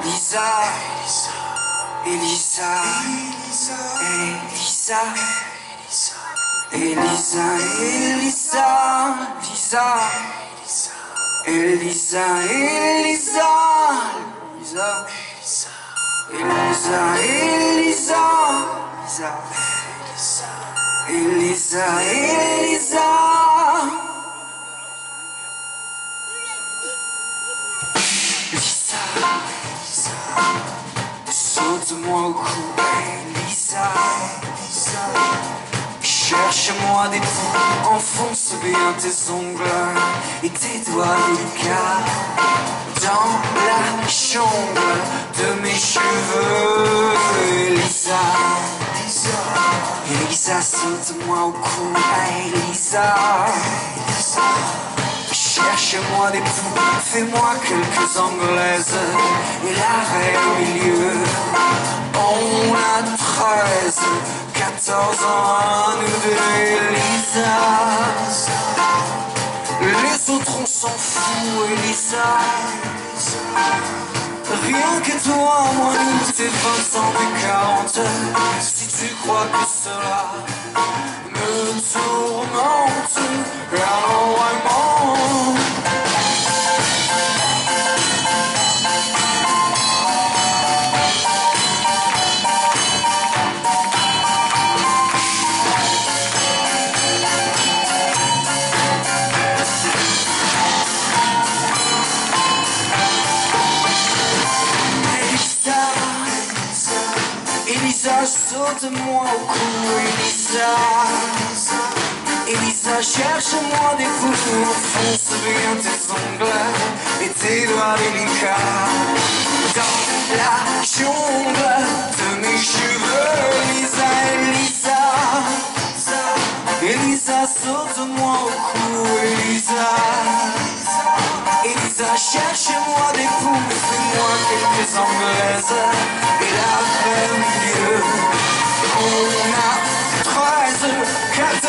Elisa, Elisa, Elisa, Elisa, Elisa, Elisa, Elisa, Elisa, Elisa, Elisa, Elisa. Saute-moi au cou, Elisa. Cherche-moi des trous, enfonce bien tes ongles et tes doigts délicats dans la chambre de mes cheveux. Elisa, Elisa, saute-moi au cou, Elisa. Cherche-moi des poux, fais-moi quelques anglaises et l'arrêt au milieu. On a 13, 14 ans, nous deux, Elisa. Les autres on s'en fout, Elisa. Rien que toi, moi, nous t'es 20 ans et 40. Si tu crois que cela me tourmente, alors vraiment. Elisa, saute-moi au cou, Elisa. Elisa, cherche-moi des poux, enfonce bien tes ongles et tes doigts délicats dans la jungle de mes cheveux. Elisa, Elisa, Elisa, saute-moi au cou, Elisa. Elisa, cherche-moi des poux, fais-moi quelques anglaises et la vraie au milieu. On a 13, 14.